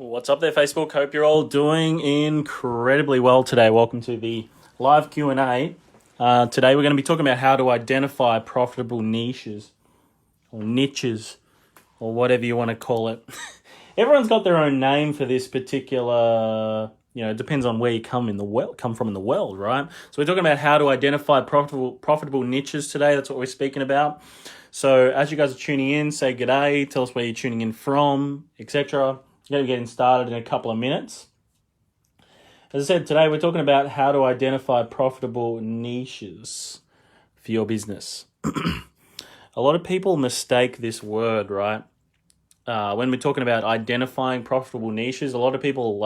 What's up there, Facebook? Hope you're all doing incredibly well today. Welcome to the live Q&A. Today we're going to be talking about how to identify profitable niches or niches or whatever you want to call it. Everyone's got their own name for this particular, it depends on where you come from in the world, right? So we're talking about how to identify profitable niches today. That's what we're speaking about. So as you guys are tuning in, say g'day, tell us where you're tuning in from, etc. We're going to be getting started in a couple of minutes. As I said, today we're talking about how to identify profitable niches for your business. A lot of people mistake this word, right? When we're talking about identifying profitable niches, a lot of people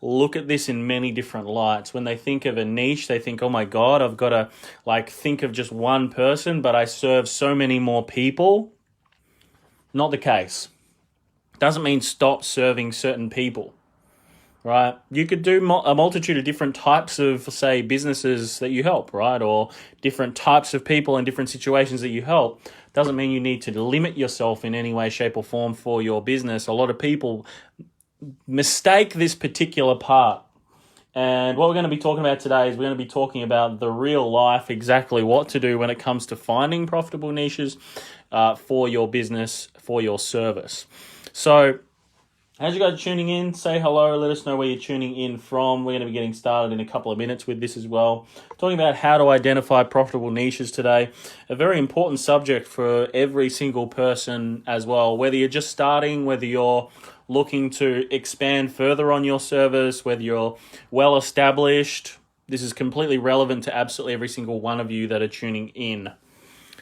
look at this in many different lights. When they think of a niche, they think, oh my God, I've got to think of just one person, but I serve so many more people. Not the case. Doesn't mean stop serving certain people, right? You could do a multitude of different types of, say, businesses that you help, right? Or different types of people in different situations that you help. Doesn't mean you need to limit yourself in any way, shape, or form for your business. A lot of people mistake this particular part. And what we're going to be talking about today is we're going to be talking about the real life, exactly what to do when it comes to finding profitable niches for your business, for your service. So as you guys are tuning in, say hello, let us know where you're tuning in from. We're going to be getting started in a couple of minutes with this as well. Talking about how to identify profitable niches today. A very important subject for every single person as well. Whether you're just starting, whether you're looking to expand further on your service, whether you're well established, this is completely relevant to absolutely every single one of you that are tuning in.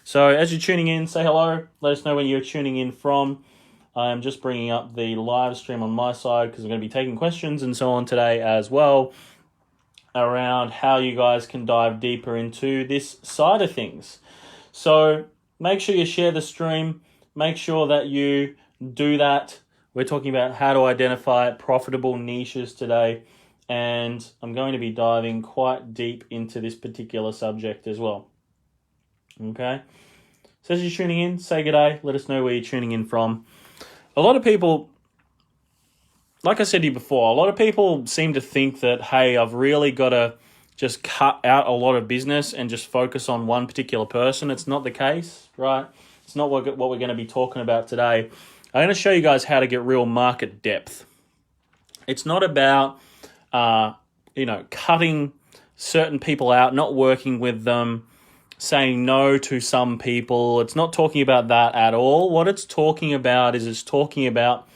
So as you're tuning in, say hello, let us know where you're tuning in from. I am just bringing up the live stream on my side because I'm going to be taking questions and so on today as well around how you guys can dive deeper into this side of things. So make sure you share the stream. Make sure that you do that. We're talking about how to identify profitable niches today, and I'm going to be diving quite deep into this particular subject as well. Okay? So as you're tuning in, say g'day. Let us know where you're tuning in from. A lot of people, like I said to you before, a lot of people seem to think that, hey, I've really got to just cut out a lot of business and just focus on one particular person. It's not the case, right? It's not what we're going to be talking about today. I'm going to show you guys how to get real market depth. It's not about, cutting certain people out, not working with them, saying no to some people. It's not talking about that at all. What it's talking about is it's talking about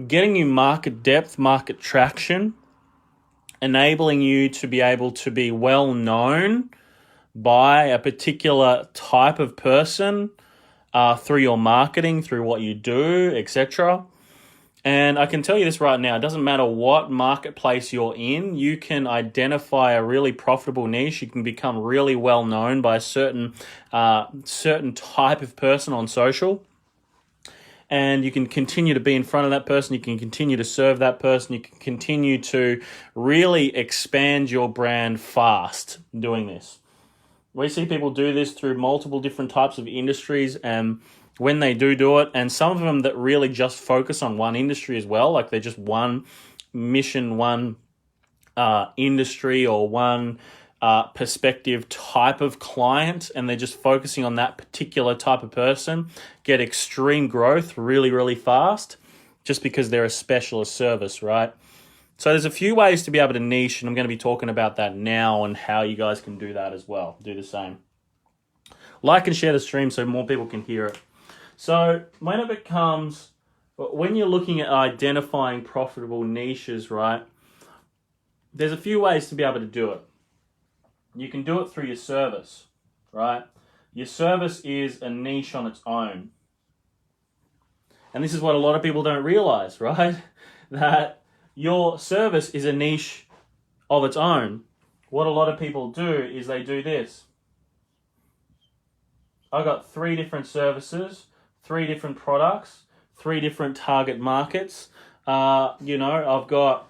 getting you market depth, market traction, enabling you to be able to be well known by a particular type of person through your marketing, through what you do, etc. And I can tell you this right now, it doesn't matter what marketplace you're in, you can identify a really profitable niche. You can become really well known by a certain type of person on social. And you can continue to be in front of that person. You can continue to serve that person. You can continue to really expand your brand fast doing this. We see people do this through multiple different types of industries, and when they do it, and some of them that really just focus on one industry as well, like they're just one mission, one industry or one perspective type of client, and they're just focusing on that particular type of person, get extreme growth really, really fast just because they're a specialist service, right? So there's a few ways to be able to niche, and I'm going to be talking about that now and how you guys can do that as well. Do the same. Like and share the stream so more people can hear it. So when you're looking at identifying profitable niches, right, there's a few ways to be able to do it. You can do it through your service, right? Your service is a niche on its own. And this is what a lot of people don't realize, right? That your service is a niche of its own. What a lot of people do is they do this. I've got 3 different services, 3 different products, 3 different target markets. I've got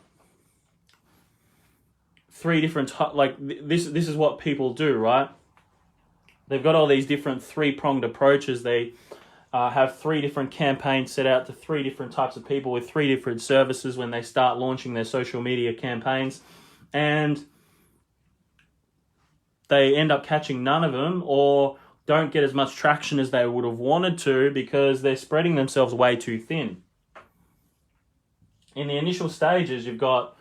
3 different, this is what people do, right? They've got all these different 3-pronged approaches. They have 3 different campaigns set out to 3 different types of people with 3 different services when they start launching their social media campaigns, and they end up catching none of them or don't get as much traction as they would have wanted to because they're spreading themselves way too thin. In the initial stages, you've got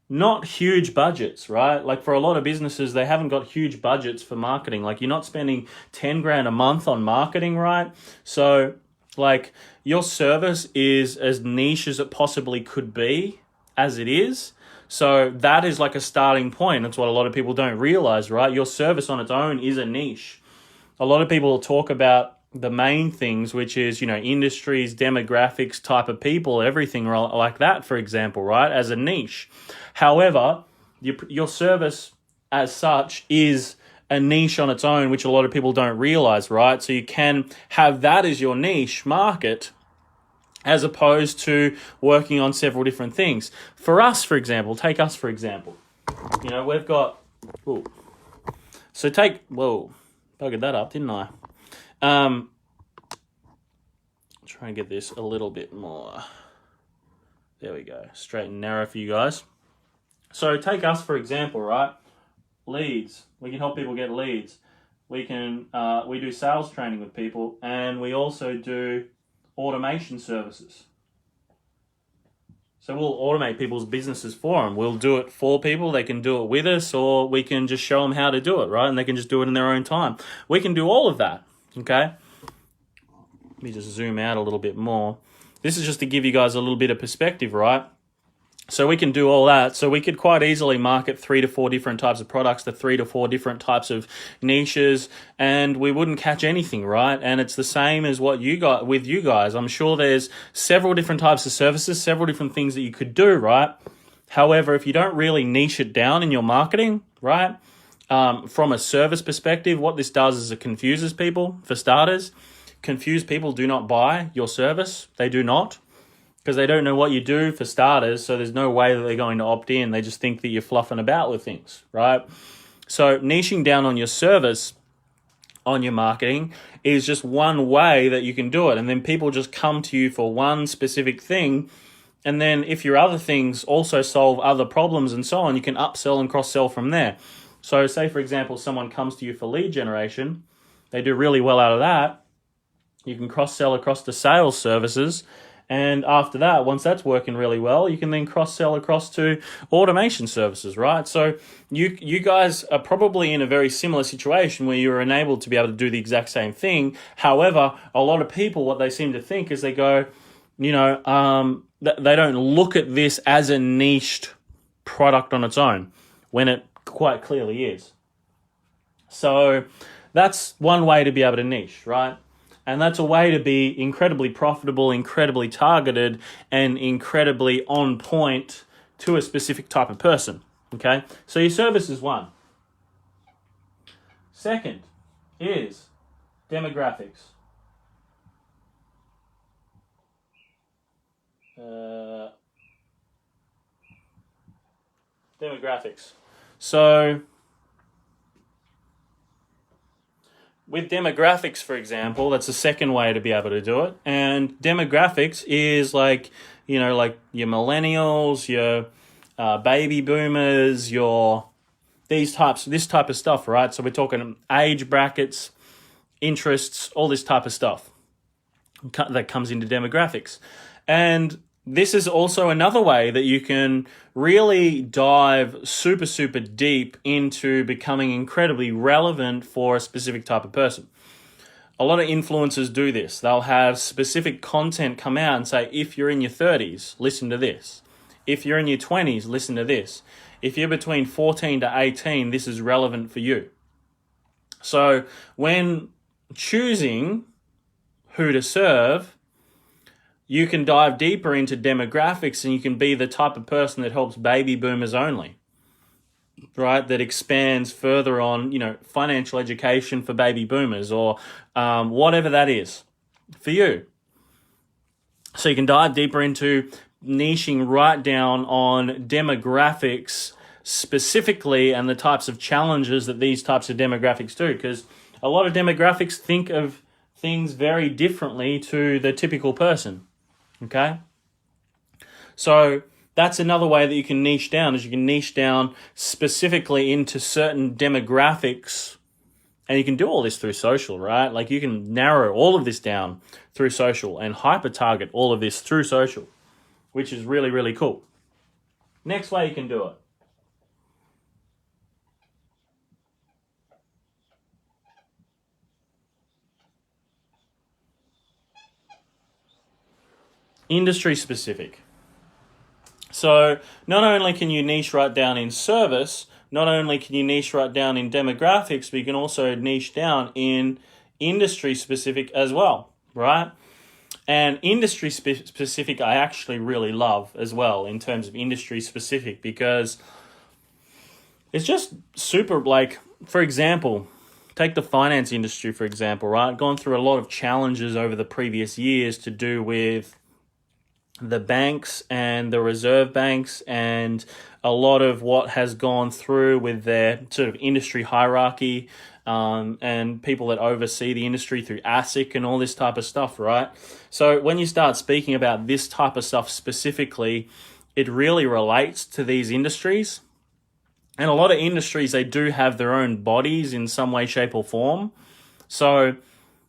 not huge budgets, right? Like for a lot of businesses, they haven't got huge budgets for marketing. Like you're not spending 10 grand a month on marketing, right? So like your service is as niche as it possibly could be as it is. So that is like a starting point. That's what a lot of people don't realize, right? Your service on its own is a niche. A lot of people talk about the main things, which is, industries, demographics, type of people, everything like that, for example, right, as a niche. However, your service as such is a niche on its own, which a lot of people don't realize, right? So you can have that as your niche market as opposed to working on several different things. For us, for example, take us for example. We've got... Ooh. So buggered that up, didn't I? Try and get this a little bit more. There we go. Straight and narrow for you guys. So take us for example, right? Leads. We can help people get leads. We do sales training with people, and we also do automation services. So we'll automate people's businesses for them. We'll do it for people. They can do it with us, or we can just show them how to do it, right? And they can just do it in their own time. We can do all of that, okay? Let me just zoom out a little bit more. This is just to give you guys a little bit of perspective, right? So we can do all that. So we could quite easily market 3 to 4 different types of products to 3 to 4 different types of niches, and we wouldn't catch anything, right? And it's the same as what you got with you guys. I'm sure there's several different types of services, several different things that you could do, right? However, if you don't really niche it down in your marketing, right, from a service perspective, what this does is it confuses people, for starters. Confused people do not buy your service. They do not. Because they don't know what you do, for starters, so there's no way that they're going to opt in. They just think that you're fluffing about with things, right? So niching down on your service, on your marketing, is just one way that you can do it. And then people just come to you for one specific thing. And then if your other things also solve other problems and so on, you can upsell and cross-sell from there. So say, for example, someone comes to you for lead generation. They do really well out of that. You can cross-sell across to sales services. And after that, once that's working really well, you can then cross-sell across to automation services, right? So you guys are probably in a very similar situation where you're enabled to be able to do the exact same thing. However, a lot of people, what they seem to think is they go, they don't look at this as a niched product on its own, when it quite clearly is. So that's one way to be able to niche, right? And that's a way to be incredibly profitable, incredibly targeted, and incredibly on point to a specific type of person, okay? So your service is one. Second is demographics. Demographics. So with demographics, for example, that's the second way to be able to do it. And demographics is like your millennials, your baby boomers, this type of stuff, right? So we're talking age brackets, interests, all this type of stuff that comes into demographics. And this is also another way that you can really dive super, super deep into becoming incredibly relevant for a specific type of person. A lot of influencers do this. They'll have specific content come out and say, if you're in your 30s, listen to this. If you're in your 20s, listen to this. If you're between 14 to 18, this is relevant for you. So when choosing who to serve, you can dive deeper into demographics, and you can be the type of person that helps baby boomers only, right? That expands further on, financial education for baby boomers, or whatever that is for you. So you can dive deeper into niching right down on demographics specifically and the types of challenges that these types of demographics do, because a lot of demographics think of things very differently to the typical person, okay? So that's another way that you can niche down, is you can niche down specifically into certain demographics, and you can do all this through social, right? Like you can narrow all of this down through social and hyper-target all of this through social, which is really, really cool. Next way you can do it. Industry specific. So not only can you niche right down in service, not only can you niche right down in demographics, but you can also niche down in industry specific as well, right? And industry specific I actually really love as well in terms of industry specific, because it's just super, like, for example, take the finance industry, for example, right? Gone through a lot of challenges over the previous years to do with the banks and the reserve banks, and a lot of what has gone through with their sort of industry hierarchy, and people that oversee the industry through ASIC and all this type of stuff, right? So when you start speaking about this type of stuff specifically, it really relates to these industries. And a lot of industries, they do have their own bodies in some way, shape, or form. So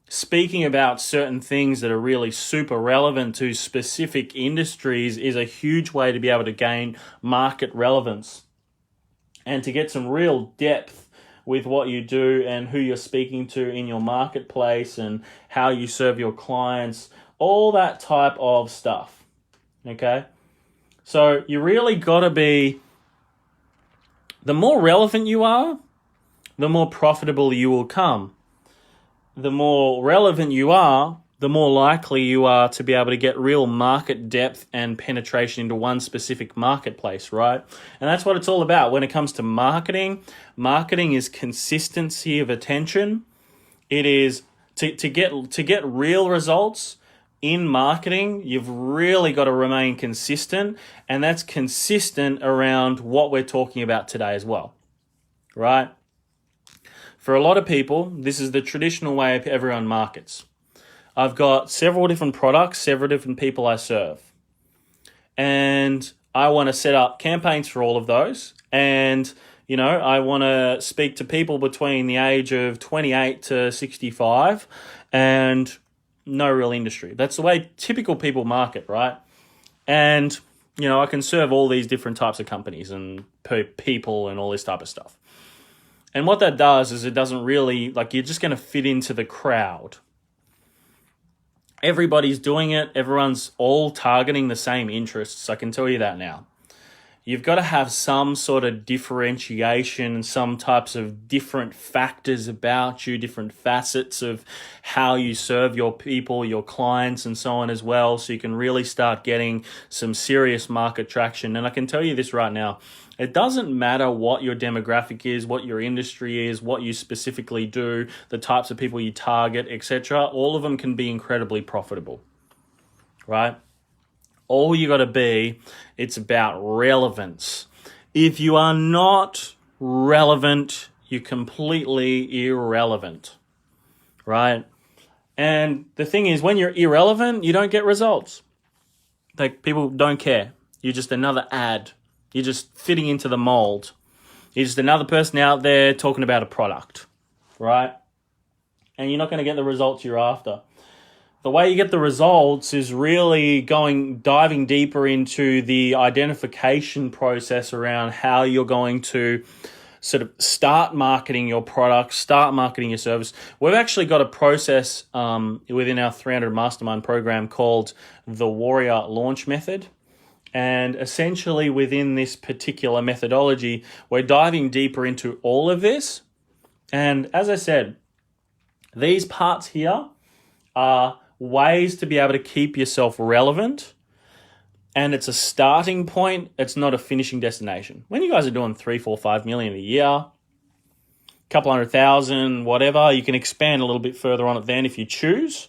speaking about certain things that are really super relevant to specific industries is a huge way to be able to gain market relevance and to get some real depth with what you do and who you're speaking to in your marketplace and how you serve your clients, all that type of stuff, okay? So you really got to be, the more relevant you are, the more profitable you will come. The more relevant you are, the more likely you are to be able to get real market depth and penetration into one specific marketplace, right? And that's what it's all about when it comes to marketing. Marketing is consistency of attention. It is to get real results in marketing, you've really got to remain consistent, and that's consistent around what we're talking about today as well, right? For a lot of people, this is the traditional way everyone markets. I've got several different products, several different people I serve. And I want to set up campaigns for all of those. And, I want to speak to people between the age of 28 to 65 and no real industry. That's the way typical people market, right? And, I can serve all these different types of companies and people and all this type of stuff. And what that does is it doesn't really, you're just going to fit into the crowd. Everybody's doing it. Everyone's all targeting the same interests. I can tell you that now. You've got to have some sort of differentiation, some types of different factors about you, different facets of how you serve your people, your clients, and so on as well, so you can really start getting some serious market traction. And I can tell you this right now, it doesn't matter what your demographic is, what your industry is, what you specifically do, the types of people you target, etc. All of them can be incredibly profitable, right? All you got to be, it's about relevance. If you are not relevant, you're completely irrelevant, right? And the thing is, when you're irrelevant, you don't get results. People don't care. You're just another ad. You're just fitting into the mold. You're just another person out there talking about a product, right? And you're not going to get the results you're after. The way you get the results is really diving deeper into the identification process around how you're going to sort of start marketing your product, start marketing your service. We've actually got a process within our 300 Mastermind program called the Warrior Launch Method. And essentially within this particular methodology, we're diving deeper into all of this. And as I said, these parts here are ways to be able to keep yourself relevant, and it's a starting point. It's not a finishing destination. When you guys are doing 3, 4, 5 million a year, a couple 100,000, whatever, you can expand a little bit further on it then if you choose.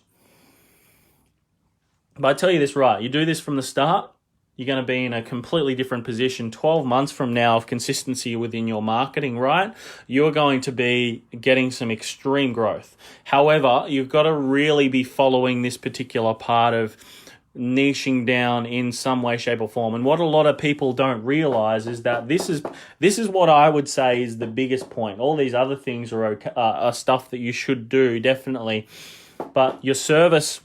But I tell you this right, you do this from the start, you're going to be in a completely different position 12 months from now of consistency within your marketing, right? You're going to be getting some extreme growth. However, you've got to really be following this particular part of niching down in some way, shape, or form. And what a lot of people don't realize is that this is what I would say is the biggest point. All these other things are okay, are stuff that you should do, definitely. But your service,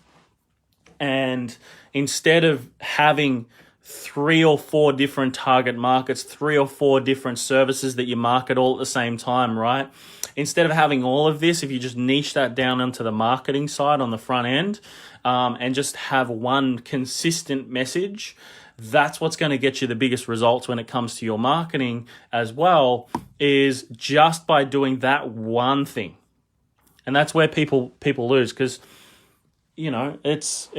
and instead of having 3 or 4 different target markets, 3 or 4 different services that you market all at the same time, right? Instead of having all of this, if you just niche that down into the marketing side on the front end, and just have one consistent message, that's what's going to get you the biggest results when it comes to your marketing as well, is just by doing that one thing. And that's where people lose, because it's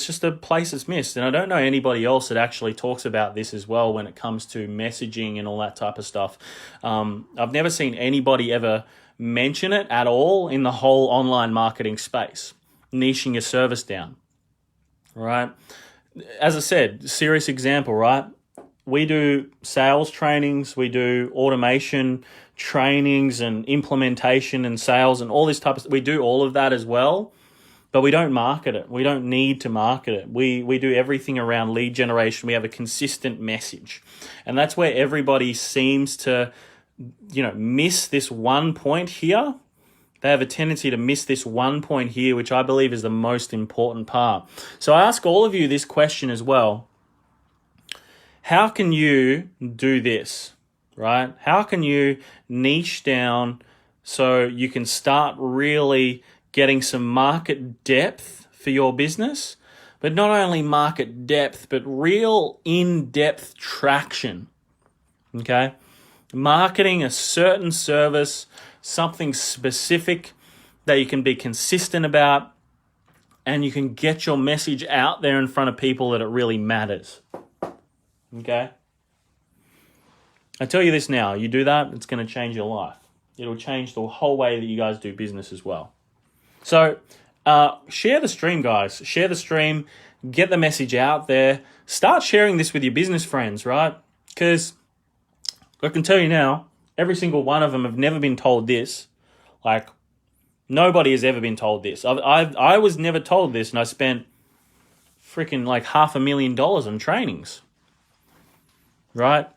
just a place that's missed. And I don't know anybody else that actually talks about this as well when it comes to messaging and all that type of stuff. I've never seen anybody ever mention it at all in the whole online marketing space, niching your service down, right? As I said, serious example, right? We do sales trainings, we do automation trainings and implementation and sales and all this type of, we do all of that as well. But we don't market it. We don't need to market it. We do everything around lead generation. We have a consistent message. And that's where everybody seems to, miss this one point here. They have a tendency to miss this one point here, which I believe is the most important part. So I ask all of you this question as well. How can you do this, right? How can you niche down so you can start really getting some market depth for your business, but not only market depth, but real in-depth traction, okay? Marketing a certain service, something specific that you can be consistent about, and you can get your message out there in front of people that it really matters, okay? I tell you this now, you do that, it's going to change your life. It'll change the whole way that you guys do business as well. So share the stream, guys. Share the stream. Get the message out there. Start sharing this with your business friends, right? Because I can tell you now, every single one of them have never been told this. Like, nobody has ever been told this. I was never told this, and I spent freaking like $500,000 on trainings, right?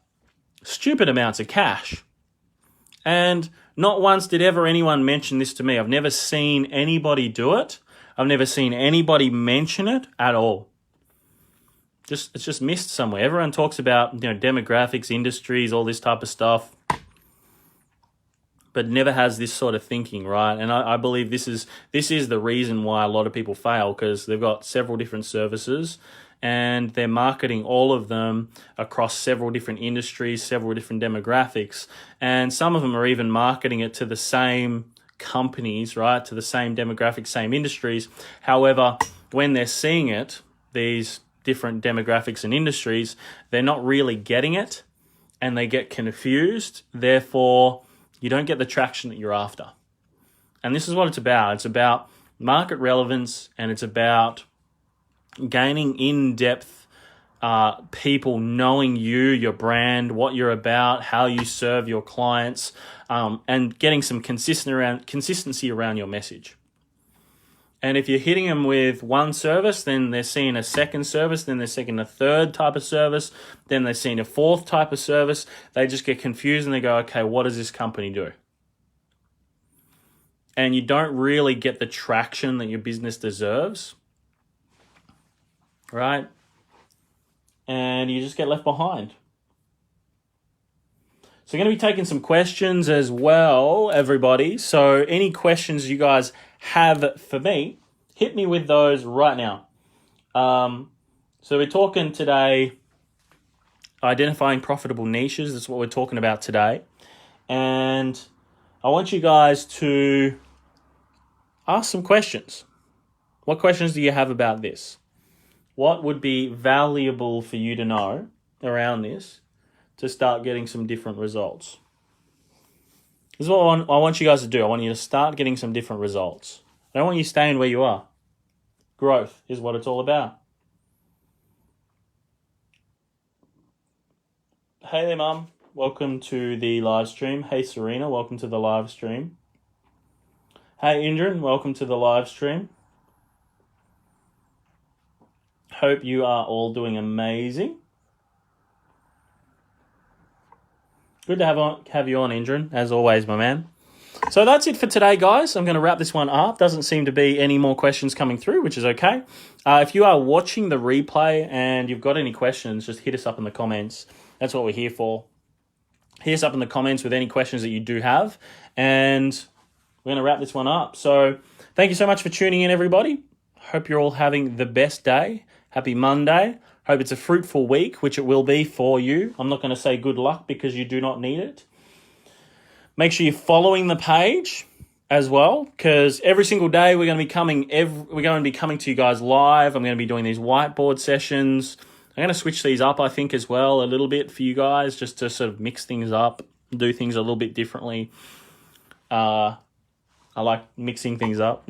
Stupid amounts of cash. And not once did ever anyone mention this to me. I've never seen anybody do it. I've never seen anybody mention it at all. It's just missed somewhere. Everyone talks about demographics, industries, all this type of stuff, but never has this sort of thinking, right? And I believe this is the reason why a lot of people fail, because they've got several different services and they're marketing all of them across several different industries, several different demographics. And some of them are even marketing it to the same companies, right? To the same demographics, same industries. However, when they're seeing it, these different demographics and industries, they're not really getting it and they get confused. Therefore, you don't get the traction that you're after. And this is what it's about. It's about market relevance, and it's about gaining in-depth people knowing you, your brand, what you're about, how you serve your clients, and getting some consistency around your message. And if you're hitting them with one service, then they're seeing a second service, then they're seeing a third type of service, then they're seeing a fourth type of service. They just get confused and they go, okay, what does this company do? And you don't really get the traction that your business deserves, right? And you just get left behind. So I'm going to be taking some questions as well, everybody. So any questions you guys have for me, hit me with those right now. So we're talking today, identifying profitable niches. That's what we're talking about today. And I want you guys to ask some questions. What questions do you have about this? What would be valuable for you to know around this to start getting some different results? This is what I want you guys to do. I want you to start getting some different results. I don't want you staying where you are. Growth is what it's all about. Hey there, Mum. Welcome to the live stream. Hey, Serena. Welcome to the live stream. Hey, Indran. Welcome to the live stream. Hope you are all doing amazing. Good to have you on, Indran, as always, my man. So that's it for today, guys. I'm going to wrap this one up. Doesn't seem to be any more questions coming through, which is okay. If you are watching the replay and you've got any questions, just hit us up in the comments. That's what we're here for. Hit us up in the comments with any questions that you do have. And we're going to wrap this one up. So thank you so much for tuning in, everybody. Hope you're all having the best day. Happy Monday. Hope it's a fruitful week, which it will be for you. I'm not going to say good luck because you do not need it. Make sure you're following the page as well, because every single day we're going to be coming to you guys live. I'm going to be doing these whiteboard sessions. I'm going to switch these up, I think, as well, a little bit for you guys, just to sort of mix things up, do things a little bit differently. I like mixing things up.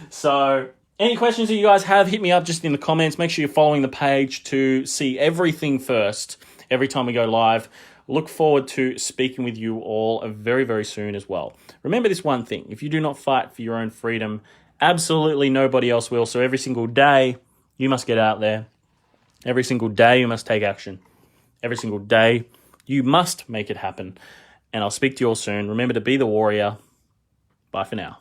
So any questions that you guys have, hit me up just in the comments. Make sure you're following the page to see everything first every time we go live. Look forward to speaking with you all very, very soon as well. Remember this one thing. If you do not fight for your own freedom, absolutely nobody else will. So every single day, you must get out there. Every single day, you must take action. Every single day, you must make it happen. And I'll speak to you all soon. Remember to be the warrior. Bye for now.